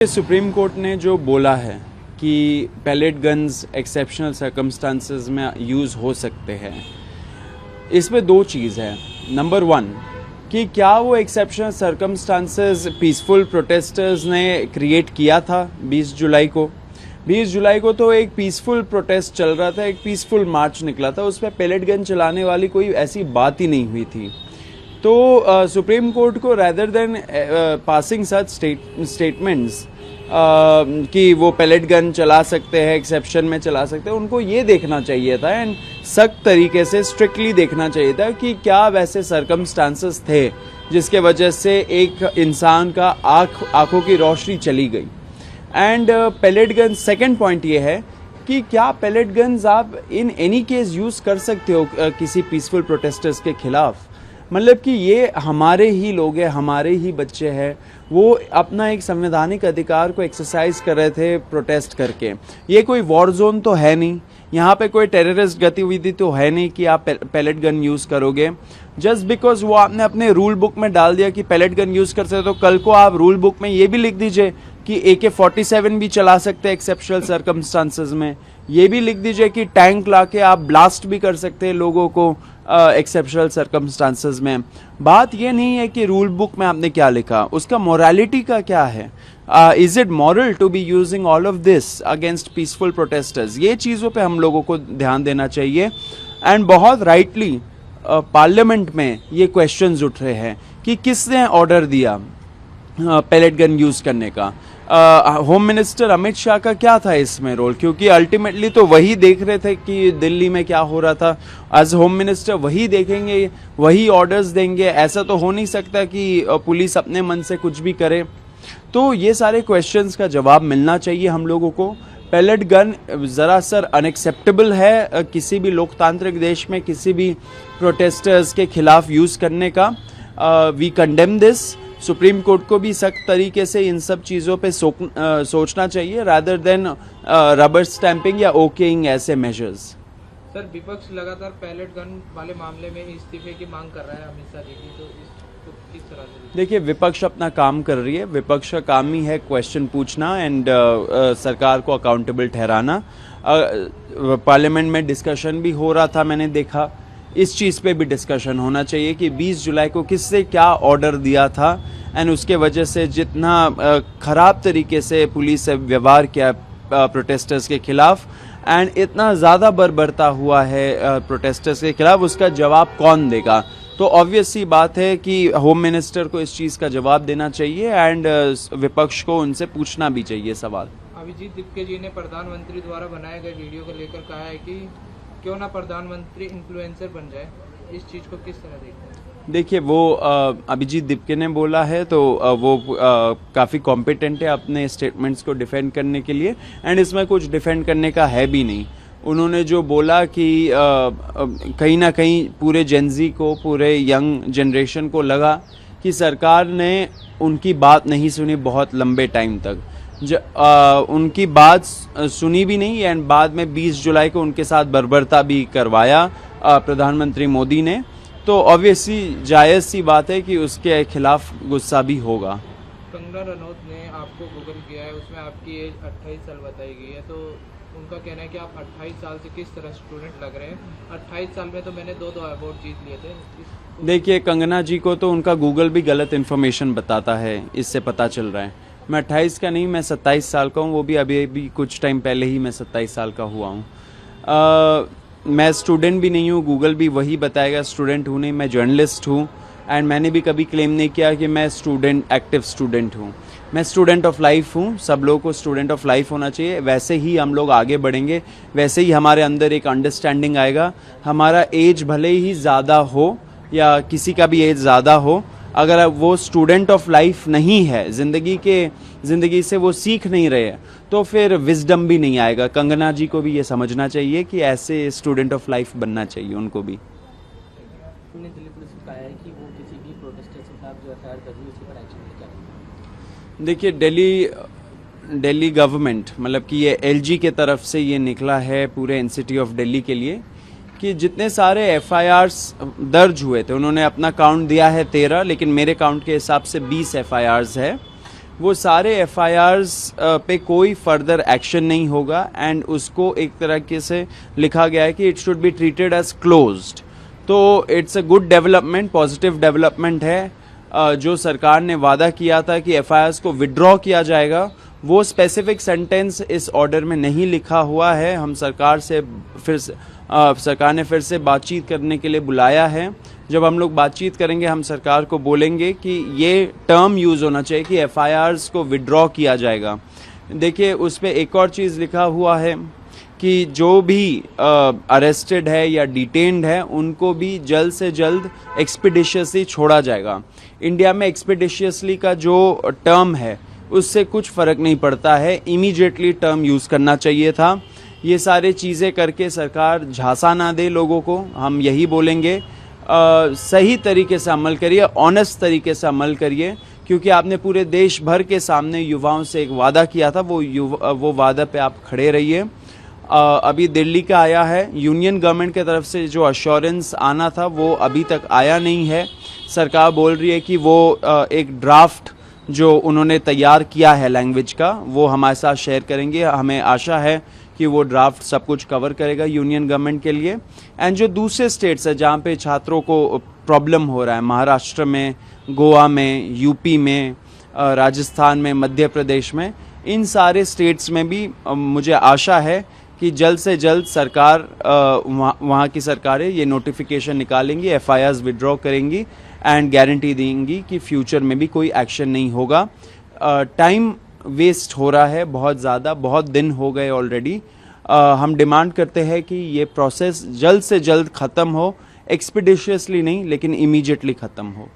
Supreme court ने जो बोला है कि पैलेट गन्स एक्सेप्शनल सर्कमस्टांसेस में यूज़ हो सकते हैं, इसमें दो चीज़ है। नंबर वन कि क्या वो एक्सेप्शनल सर्कमस्टांसेस पीसफुल प्रोटेस्टर्स ने क्रिएट किया था 20 जुलाई को। 20 जुलाई को तो एक पीसफुल प्रोटेस्ट चल रहा था, एक पीसफुल मार्च निकला था, उसमें पैलेट गन चलाने वाली कोई ऐसी बात ही नहीं हुई थी। तो सुप्रीम कोर्ट को rather than passing such statements कि वो पैलेट गन चला सकते हैं, एक्सेप्शन में चला सकते हैं, उनको ये देखना चाहिए था एंड सख्त तरीके से स्ट्रिक्टली देखना चाहिए था कि क्या वैसे सर्कमस्टांसेस थे जिसके वजह से एक इंसान का आंखों की रोशनी चली गई। And pellet gun, second point ये है कि क्या पैलेट गन्स आप इन एनी केस यूज़ कर सकते हो किसी पीसफुल प्रोटेस्टर्स के खिलाफ। मतलब कि ये हमारे ही लोग हैं, हमारे ही बच्चे हैं, वो अपना एक संवैधानिक अधिकार को एक्सरसाइज कर रहे थे प्रोटेस्ट करके। ये कोई वॉर जोन तो है नहीं, यहाँ पे कोई टेररिस्ट गतिविधि तो है नहीं कि आप पैलेट गन यूज़ करोगे। जस्ट बिकॉज वो आपने अपने रूल बुक में डाल दिया कि पैलेट गन यूज़ कर सकते, तो कल को आप रूल बुक में ये भी लिख दीजिए कि AK-47 भी चला सकते हैं एक्सेप्शनल सर्कमस्टांसेस में। ये भी लिख दीजिए कि टैंक लाके आप ब्लास्ट भी कर सकते हैं लोगों को एक्सेप्शनल सर्कमस्टांसेस में। बात ये नहीं है कि रूल बुक में आपने क्या लिखा, उसका मोरालिटी का क्या है। Is it moral to be using all of this against peaceful protesters. ये चीज़ों पे हम लोगों को ध्यान देना चाहिए। एंड बहुत राइटली पार्लियामेंट में ये क्वेश्चंस उठ रहे हैं कि किसने ऑर्डर दिया पैलेट गन यूज़ करने का। होम मिनिस्टर अमित शाह का क्या था इसमें रोल, क्योंकि अल्टीमेटली तो वही देख रहे थे कि दिल्ली में क्या हो रहा था। एज होम मिनिस्टर वही देखेंगे, वही ऑर्डर्स देंगे। ऐसा तो हो नहीं सकता कि पुलिस अपने मन से कुछ भी करे। तो ये सारे क्वेश्चंस का जवाब मिलना चाहिए हम लोगों को। पैलेट गन ज़रा सर अनएक्सेप्टेबल है किसी भी लोकतांत्रिक देश में किसी भी प्रोटेस्टर्स के खिलाफ यूज़ करने का। We condemn this. Supreme Court को भी सख्त तरीके से इन सब चीज़ों पे सोचना चाहिए रादर देन रबर स्टैंपिंग या ओकेइंग ऐसे मेजर्स। सर, विपक्ष लगातार पैलेट गन वाले मामले में इस्तीफे की मांग कर रहा है अमित शाह जी की, तो इसको किस तरह से? देखिए, विपक्ष अपना काम कर रही है। विपक्ष का काम ही है क्वेश्चन पूछना एंड सरकार को अकाउंटेबल ठहराना। पार्लियामेंट में डिस्कशन भी हो रहा था, मैंने देखा। इस चीज़ पे भी डिस्कशन होना चाहिए कि 20 जुलाई को किससे क्या ऑर्डर दिया था एंड उसके वजह से जितना ख़राब तरीके से पुलिस से व्यवहार किया प्रोटेस्टर्स के खिलाफ एंड इतना ज़्यादा बर्बरता हुआ है प्रोटेस्टर्स के खिलाफ, उसका जवाब कौन देगा। तो ऑब्वियस सी बात है कि होम मिनिस्टर को इस चीज़ का जवाब देना चाहिए एंड विपक्ष को उनसे पूछना भी चाहिए सवाल। अभिजीत दिपके जी ने प्रधानमंत्री द्वारा बनाए गए वीडियो को लेकर कहा है कि क्यों ना प्रधानमंत्री इन्फ्लुएंसर बन जाए। इस चीज़ को किस तरह देखते हैं? देखिए, वो अभिजीत दिपके ने बोला है तो वो काफ़ी कॉम्पिटेंट है अपने स्टेटमेंट्स को डिफेंड करने के लिए एंड इसमें कुछ डिफेंड करने का है भी नहीं। उन्होंने जो बोला कि कहीं ना कहीं पूरे जेनजी को, पूरे यंग जनरेशन को लगा कि सरकार ने उनकी बात नहीं सुनी बहुत लंबे टाइम तक। उनकी बात सुनी भी नहीं एंड बाद में 20 जुलाई को उनके साथ बर्बरता भी करवाया प्रधानमंत्री मोदी ने। तो ऑब्वियसली जायज़ सी बात है कि उसके खिलाफ गुस्सा भी होगा। कंगना रनौत ने आपको गूगल किया है, उसमें आपकी एज 28 साल बताई गई है, तो उनका कहना है कि आप 28 साल से किस तरह स्टूडेंट लग रहे हैं। 28 साल में तो मैंने दो अवार्ड जीत लिए थे। देखिए, कंगना जी को तो उनका गूगल भी गलत इन्फॉर्मेशन बताता है, इससे पता चल रहा है। मैं 28 का नहीं, मैं 27 साल का हूँ, वो भी अभी कुछ टाइम पहले ही मैं 27 साल का हुआ हूँ। मैं स्टूडेंट भी नहीं हूँ, गूगल भी वही बताएगा स्टूडेंट हूँ नहीं, मैं जर्नलिस्ट हूँ एंड मैंने भी कभी क्लेम नहीं किया कि मैं एक्टिव स्टूडेंट हूँ। मैं स्टूडेंट ऑफ लाइफ हूँ। सब लोगों को स्टूडेंट ऑफ लाइफ होना चाहिए। वैसे ही हम लोग आगे बढ़ेंगे, वैसे ही हमारे अंदर एक अंडरस्टैंडिंग आएगा। हमारा एज भले ही ज़्यादा हो या किसी का भी एज ज़्यादा हो, अगर वो स्टूडेंट ऑफ लाइफ नहीं है, ज़िंदगी से वो सीख नहीं रहे, तो फिर विजडम भी नहीं आएगा। कंगना जी को भी ये समझना चाहिए कि ऐसे स्टूडेंट ऑफ लाइफ बनना चाहिए उनको भी। दिल्ली पुलिस ने कहा है कि वो किसी भी प्रोटेस्टर के खिलाफ जो एफआईआर कर रही है उसी पर एक्शन नहीं करेगी। देखिए, दिल्ली गवर्नमेंट, मतलब कि ये LG के तरफ से ये निकला है पूरे एनसीटी ऑफ दिल्ली के लिए कि जितने सारे FIRs दर्ज हुए थे, उन्होंने अपना काउंट दिया है 13, लेकिन मेरे काउंट के हिसाब से 20 FIRs है। वो सारे FIRs पे कोई फर्दर एक्शन नहीं होगा एंड उसको एक तरीके से लिखा गया है कि it should be treated as closed. तो it's a good development, positive development है। जो सरकार ने वादा किया था कि FIRs को विड्रॉ किया जाएगा, वो स्पेसिफिक सेंटेंस इस ऑर्डर में नहीं लिखा हुआ है। हम सरकार ने फिर से बातचीत करने के लिए बुलाया है। जब हम लोग बातचीत करेंगे, हम सरकार को बोलेंगे कि ये टर्म यूज़ होना चाहिए कि FIRs को विड्रॉ किया जाएगा। देखिए, उस पर एक और चीज़ लिखा हुआ है कि जो भी अरेस्टेड है या डिटेन्ड है, उनको भी जल्द से जल्द एक्सपीडिशियसली छोड़ा जाएगा। इंडिया में एक्सपीडिशियसली का जो टर्म है, उससे कुछ फ़र्क नहीं पड़ता है, इमीडिएटली टर्म यूज़ करना चाहिए था। ये सारे चीज़ें करके सरकार झांसा ना दे लोगों को, हम यही बोलेंगे। सही तरीके से अमल करिए, ऑनेस्ट तरीके से अमल करिए, क्योंकि आपने पूरे देश भर के सामने युवाओं से एक वादा किया था, वो वादा पे आप खड़े रहिए। अभी दिल्ली का आया है, यूनियन गवर्नमेंट की तरफ से जो अश्योरेंस आना था वो अभी तक आया नहीं है। सरकार बोल रही है कि वो एक ड्राफ्ट जो उन्होंने तैयार किया है लैंग्वेज का, वो हमारे साथ शेयर करेंगे। हमें आशा है कि वो ड्राफ्ट सब कुछ कवर करेगा यूनियन गवर्नमेंट के लिए। एंड जो दूसरे स्टेट्स है जहाँ पे छात्रों को प्रॉब्लम हो रहा है, महाराष्ट्र में, गोवा में, यूपी में, राजस्थान में, मध्य प्रदेश में, इन सारे स्टेट्स में भी मुझे आशा है कि जल्द से जल्द सरकार, वहाँ की सरकारें ये नोटिफिकेशन निकालेंगी, FIRs विड्रॉ करेंगी एंड गारंटी देंगी कि फ्यूचर में भी कोई एक्शन नहीं होगा। टाइम वेस्ट हो रहा है बहुत ज़्यादा, बहुत दिन हो गए ऑलरेडी। हम डिमांड करते हैं कि ये प्रोसेस जल्द से जल्द ख़त्म हो, एक्सपीडिशियसली नहीं लेकिन इमीडिएटली ख़त्म हो।